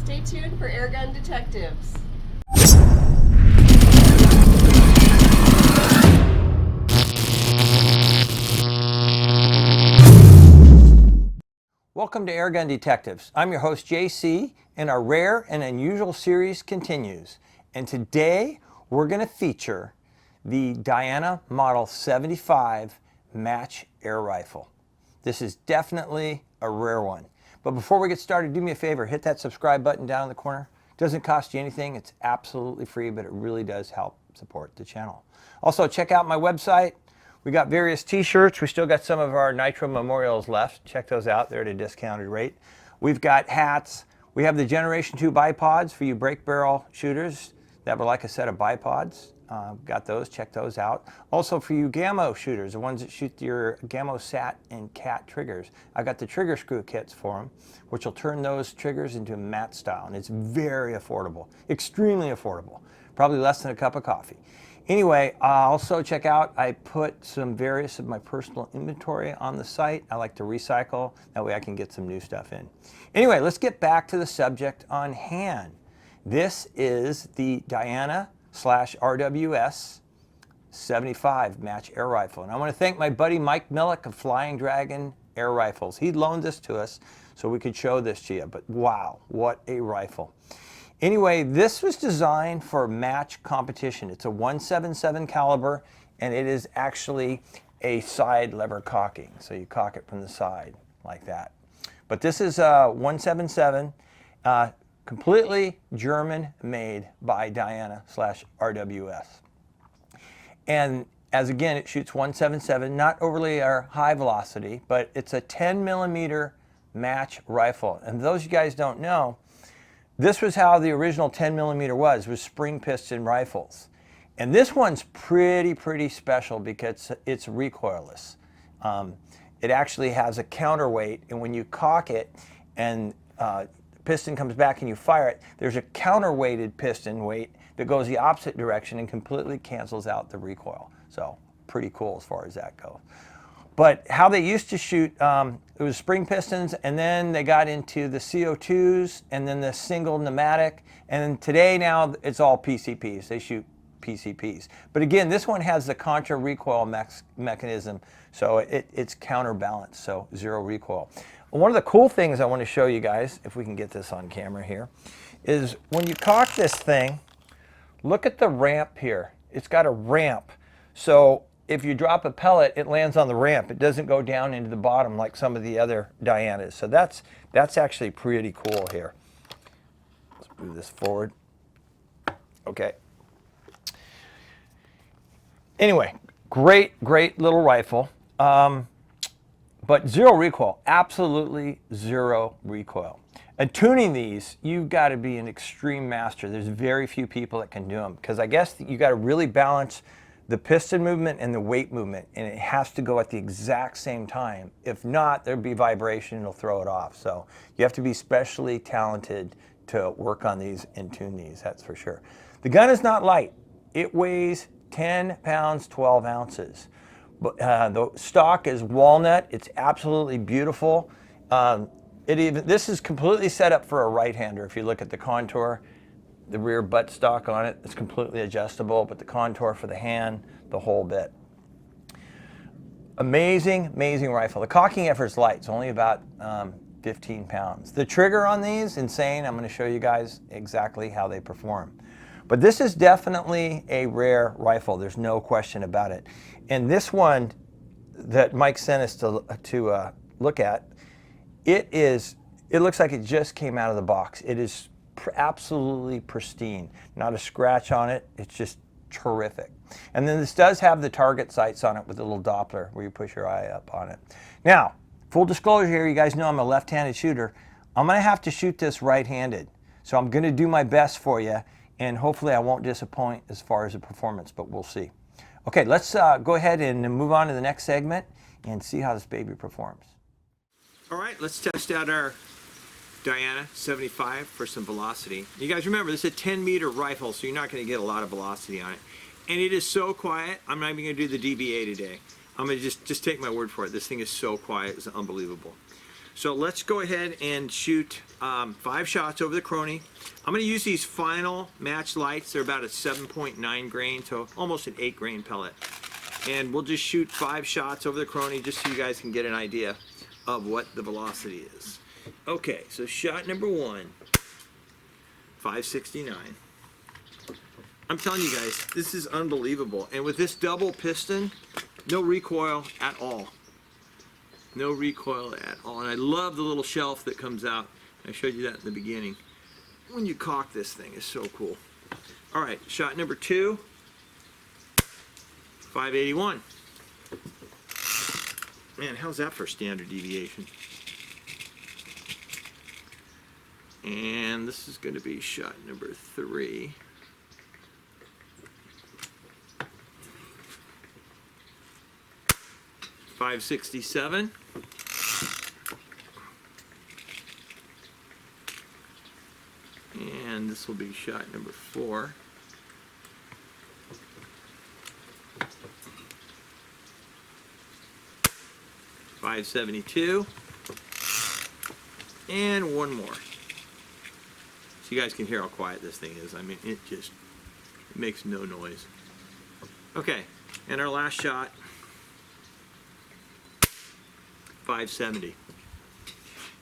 Stay tuned for Airgun Detectives. Welcome to Airgun Detectives. I'm your host JC, and our Rare and Unusual series continues. And today we're going to feature the Dian Model 75 match air rifle. This is definitely a rare one. But before we get started, do me a favor, hit that subscribe button down in the corner. It doesn't cost you anything. It's absolutely free, but it really does help support the channel. Also, check out my website. We got various t-shirts. We still got some of our Nitro Memorials left. Check those out. They're at a discounted rate. We've got hats. We have the Generation 2 bipods for you break barrel shooters that were like a set of bipods. Got those. Check those out. Also for you Gammo shooters, the ones that shoot your Gammo SAT and CAT triggers. I got the trigger screw kits for them, which will turn those triggers into mat style. And it's very affordable. Extremely affordable. Probably less than a cup of coffee. Anyway, also check out, I put some various of my personal inventory on the site. I like to recycle, that way I can get some new stuff in. Anyway, let's get back to the subject on hand. This is the Diana/RWS 75 match air rifle. And I want to thank my buddy Mike Melick of Flying Dragon Air Rifles. He loaned this to us so we could show this to you, but wow, what a rifle. Anyway, this was designed for match competition. It's a 177 caliber, and it is actually a side lever cocking. So you cock it from the side like that. But this is a 177, completely German made by Diana/RWS. And as again, it shoots 177, not overly high velocity, but it's a 10 millimeter match rifle. And those you guys don't know, this was how the original 10 millimeter was spring piston rifles. And this one's pretty special because it's recoilless. It actually has a counterweight, and when you cock it and piston comes back and you fire it, there's a counterweighted piston weight that goes the opposite direction and completely cancels out the recoil. So pretty cool as far as that goes. But how they used to shoot, it was spring pistons, and then they got into the CO2s, and then the single pneumatic, and then today now it's all PCPs. They shoot PCPs. But again, this one has the contra recoil mechanism, so it's counterbalanced, so zero recoil. One of the cool things I want to show you guys, if we can get this on camera here, is when you cock this thing, look at the ramp here. It's got a ramp. So if you drop a pellet, it lands on the ramp. It doesn't go down into the bottom like some of the other Dianas. So that's actually pretty cool here. Let's move this forward. Okay. Anyway, great little rifle. But zero recoil, absolutely zero recoil. And tuning these, you've got to be an extreme master. There's very few people that can do them, because I guess you got to really balance the piston movement and the weight movement, and it has to go at the exact same time. If not, there'll be vibration, it'll throw it off. So you have to be specially talented to work on these and tune these, that's for sure. The gun is not light. It weighs 10 pounds, 12 ounces. But the stock is walnut. It's absolutely beautiful. This is completely set up for a right-hander. If you look at the contour, the rear butt stock on it, it's completely adjustable, but the contour for the hand, the whole bit. Amazing rifle. The cocking effort's light. It's only about 15 pounds. The trigger on these, insane. I'm going to show you guys exactly how they perform. But this is definitely a rare rifle. There's no question about it. And this one that Mike sent us to look at, it looks like it just came out of the box. It is absolutely pristine. Not a scratch on it. It's just terrific. And then this does have the target sights on it with a little Doppler where you push your eye up on it. Now, full disclosure here, you guys know I'm a left-handed shooter. I'm going to have to shoot this right-handed. So I'm going to do my best for you, and hopefully I won't disappoint as far as the performance, but we'll see. Okay, let's go ahead and move on to the next segment and see how this baby performs. All right, let's test out our Diana 75 for some velocity. You guys remember, this is a 10-meter rifle, so you're not going to get a lot of velocity on it. And it is so quiet, I'm not even going to do the DBA today. I'm going to just take my word for it. This thing is so quiet, it's unbelievable. So let's go ahead and shoot 5 shots over the crony. I'm going to use these final match lights. They're about a 7.9 grain, so almost an 8 grain pellet. And we'll just shoot 5 shots over the crony just so you guys can get an idea of what the velocity is. Okay, so shot number 1, 569. I'm telling you guys, this is unbelievable. And with this double piston, no recoil at all. No recoil at all. And I love the little shelf that comes out. I showed you that in the beginning. When you cock this thing, is so cool. All right, shot number 2, 581. Man, how's that for standard deviation? And this is going to be shot number 3. .567. And this will be shot number 4. .572. And one more. So you guys can hear how quiet this thing is. I mean, it makes no noise. Okay, and our last shot, 570.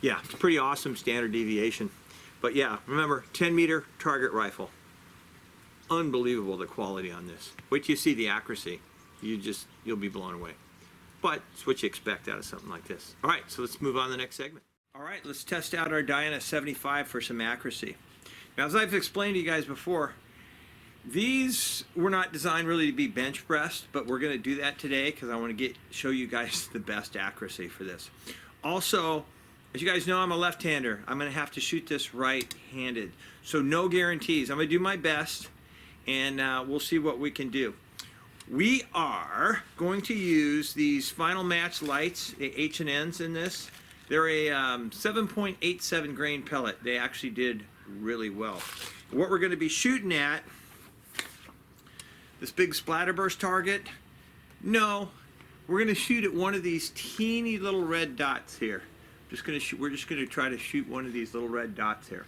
Yeah, it's pretty awesome standard deviation. But yeah, remember, 10-meter target rifle. Unbelievable the quality on this. Wait till you see the accuracy. You'll be blown away. But it's what you expect out of something like this. All right, so let's move on to the next segment. All right, let's test out our Dian 75 for some accuracy. Now, as I've explained to you guys before, these were not designed really to be bench pressed, but we're going to do that today because I want to show you guys the best accuracy for this. Also, as you guys know, I'm a left-hander. I'm going to have to shoot this right-handed. So no guarantees. I'm going to do my best, and we'll see what we can do. We are going to use these final match lights, the H&Ns in this. They're a 7.87 grain pellet. They actually did really well. What we're going to be shooting at, this big splatterburst target, no, we're going to shoot at one of these teeny little red dots here. We're just going to try to shoot one of these little red dots here.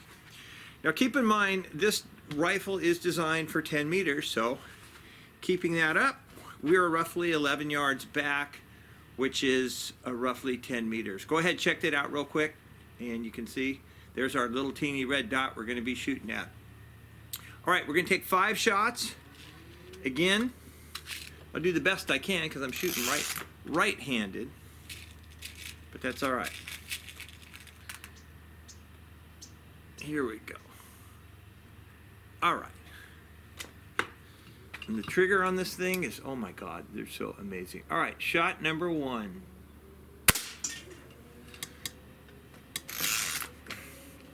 Now keep in mind, this rifle is designed for 10 meters, so keeping that up, we are roughly 11 yards back, which is roughly 10 meters. Go ahead, check that out real quick, and you can see there's our little teeny red dot we're going to be shooting at. All right, we're going to take 5 shots. Again, I'll do the best I can because I'm shooting right-handed, but that's all right. Here we go. All right. And the trigger on this thing is, oh my God, they're so amazing. All right, shot number 1.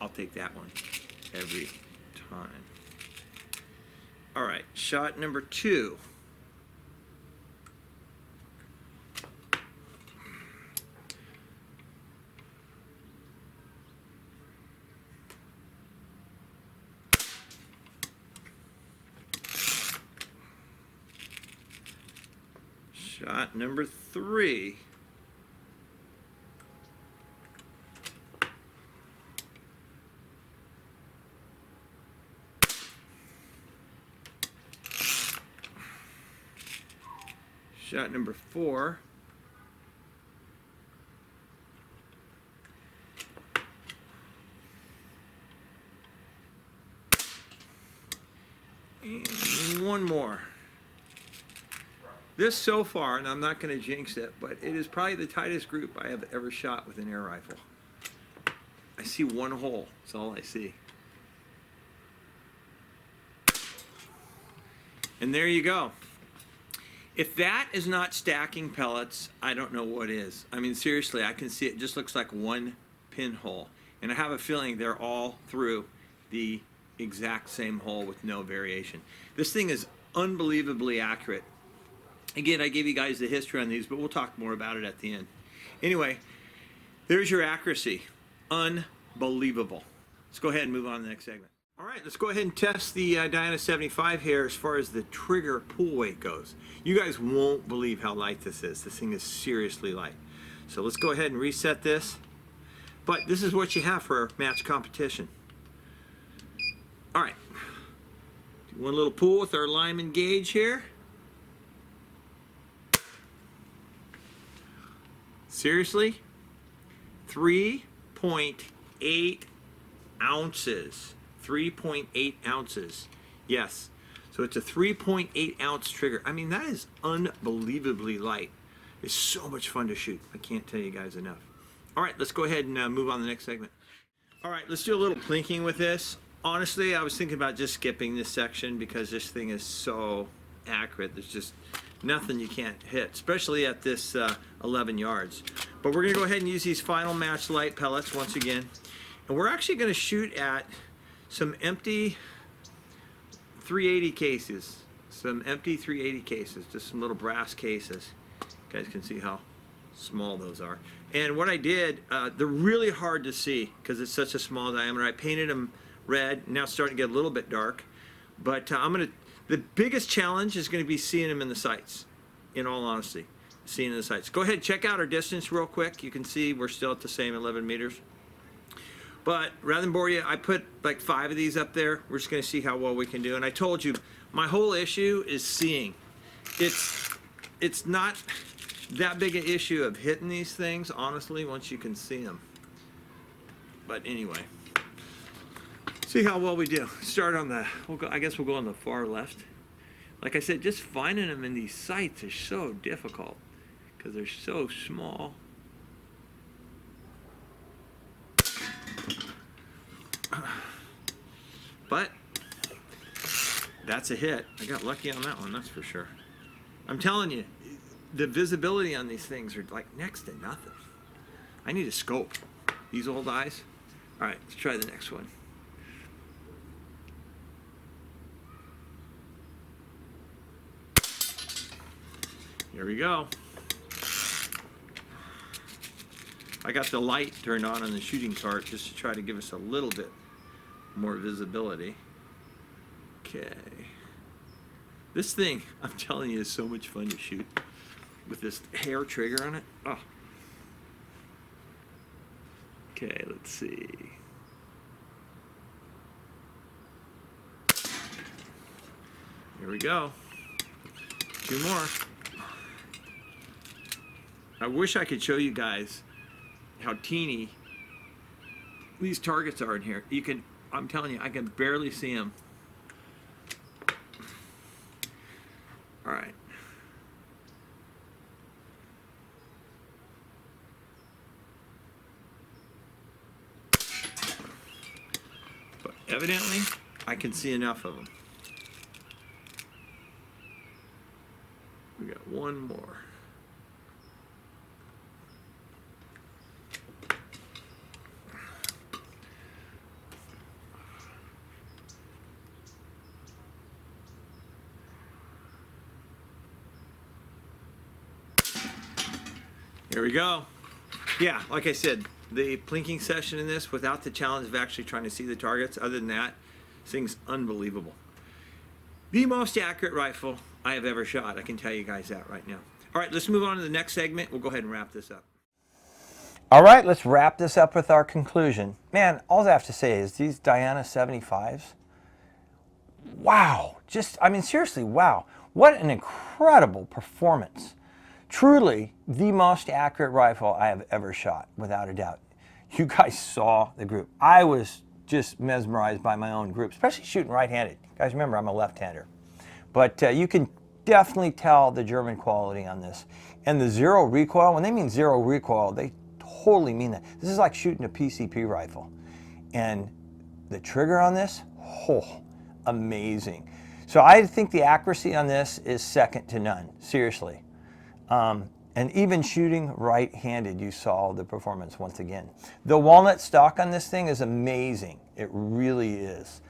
I'll take that one every time. All right, shot number 2. Shot number 3. Shot number 4. And one more. This so far, and I'm not going to jinx it, but it is probably the tightest group I have ever shot with an air rifle. I see one hole. That's all I see. And there you go. If that is not stacking pellets, I don't know what is. I mean, seriously, I can see it just looks like one pinhole. And I have a feeling they're all through the exact same hole with no variation. This thing is unbelievably accurate. Again, I gave you guys the history on these, but we'll talk more about it at the end. Anyway, there's your accuracy. Unbelievable. Let's go ahead and move on to the next segment. All right, let's go ahead and test the Dian 75 here as far as the trigger pull weight goes. You guys won't believe how light this is. This thing is seriously light. So let's go ahead and reset this. But this is what you have for match competition. All right. One little pull with our Lyman gauge here. Seriously? 3.8 ounces. 3.8 ounces. Yes. So it's a 3.8 ounce trigger. I mean, that is unbelievably light. It's so much fun to shoot. I can't tell you guys enough. All right, let's go ahead and move on to the next segment. All right, let's do a little plinking with this. Honestly, I was thinking about just skipping this section because this thing is so accurate. There's just nothing you can't hit, especially at this 11 yards. But we're gonna go ahead and use these final match light pellets once again. And we're actually gonna shoot at some empty 380 cases. Some empty 380 cases, just some little brass cases. You guys can see how small those are. And what I did, they're really hard to see because it's such a small diameter. I painted them red, now it's starting to get a little bit dark. But the biggest challenge is gonna be seeing them in the sights, in all honesty, seeing in the sights. Go ahead and check out our distance real quick. You can see we're still at the same 11 meters. But rather than bore you, I put like 5 of these up there. We're just gonna see how well we can do. And I told you, my whole issue is seeing. It's not that big an issue of hitting these things, honestly, once you can see them. But anyway, see how well we do. Start on the, I guess we'll go on the far left. Like I said, just finding them in these sights is so difficult because they're so small. But that's a hit. I got lucky on that one, that's for sure. I'm telling you, the visibility on these things are like next to nothing. I need a scope. These old eyes. All right, let's try the next one. Here we go. I got the light turned on the shooting cart just to try to give us a little bit more visibility. Okay. This thing, I'm telling you, is so much fun to shoot with this hair trigger on it. Oh. Okay, let's see. Here we go. 2 more. I wish I could show you guys how teeny these targets are in here. You can, I'm telling you, I can barely see them. All right. But evidently, I can see enough of them. We got one more. Here we go. Yeah, like I said, the plinking session in this, without the challenge of actually trying to see the targets, other than that, this thing's unbelievable. The most accurate rifle I have ever shot. I can tell you guys that right now. All right, let's move on to the next segment. We'll go ahead and wrap this up. All right, let's wrap this up with our conclusion. Man, all I have to say is these Diana 75s, wow. Just, I mean, seriously, wow. What an incredible performance. Truly the most accurate rifle I have ever shot, without a doubt. You guys saw the group. I was just mesmerized by my own group, especially shooting right-handed. Guys, remember, I'm a left-hander. But you can definitely tell the German quality on this. And the zero recoil, when they mean zero recoil, they totally mean that. This is like shooting a PCP rifle. And the trigger on this, oh, amazing. So I think the accuracy on this is second to none, seriously. And even shooting right-handed, you saw the performance once again. The walnut stock on this thing is amazing. It really is.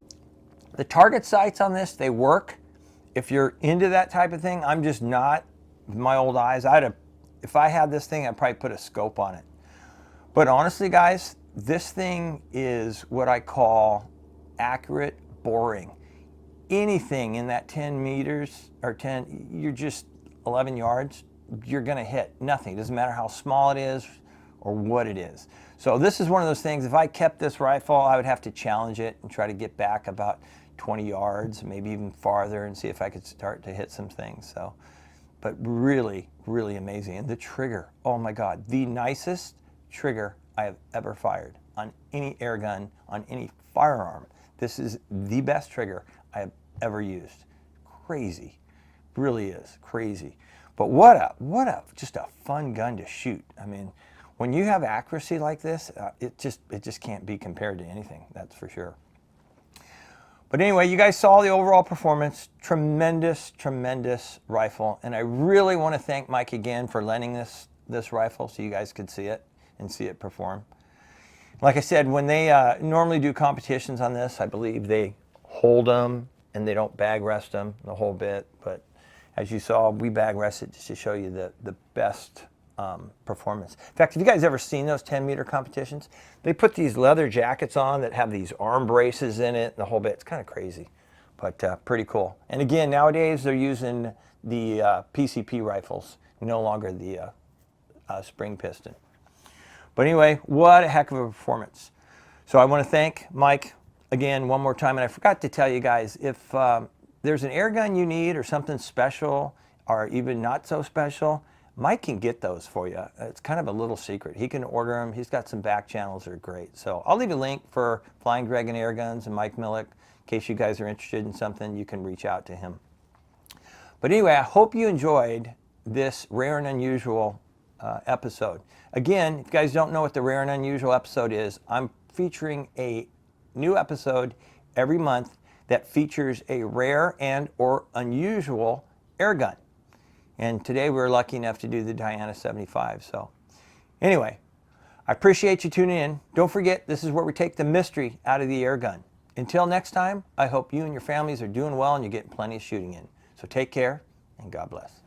The target sights on this, they work. If you're into that type of thing, I'm just not. With my old eyes, if I had this thing, I'd probably put a scope on it. But honestly, guys, this thing is what I call accurate boring. Anything in that 10 meters or 10, you're just 11 yards, you're gonna hit nothing. It doesn't matter how small it is or what it is. So this is one of those things, if I kept this rifle, I would have to challenge it and try to get back about 20 yards, maybe even farther, and see if I could start to hit some things. So, but really, really amazing. And the trigger, oh my God, the nicest trigger I have ever fired on any air gun, on any firearm. This is the best trigger I have ever used. Crazy, really is crazy. But what a just a fun gun to shoot. I mean, when you have accuracy like this, it just can't be compared to anything, that's for sure. But anyway, you guys saw the overall performance. Tremendous, tremendous rifle. And I really want to thank Mike again for lending this rifle so you guys could see it and see it perform. Like I said, when they normally do competitions on this, I believe they hold them and they don't bag rest them the whole bit. But as you saw, we bag rest it just to show you the best performance. In fact, have you guys ever seen those 10-meter competitions? They put these leather jackets on that have these arm braces in it, and the whole bit. It's kind of crazy, but pretty cool. And again, nowadays they're using the PCP rifles, no longer the spring piston. But anyway, what a heck of a performance. So I want to thank Mike again one more time. And I forgot to tell you guys, if there's an air gun you need or something special or even not so special, Mike can get those for you. It's kind of a little secret. He can order them. He's got some back channels that are great. So I'll leave a link for Flying Dragon Airguns and Mike Melick. In case you guys are interested in something, you can reach out to him. But anyway, I hope you enjoyed this rare and unusual episode. Again, if you guys don't know what the rare and unusual episode is, I'm featuring a new episode every month that features a rare and or unusual air gun. And today we were lucky enough to do the Dian 75. So anyway, I appreciate you tuning in. Don't forget, this is where we take the mystery out of the air gun. Until next time, I hope you and your families are doing well and you're getting plenty of shooting in. So take care and God bless.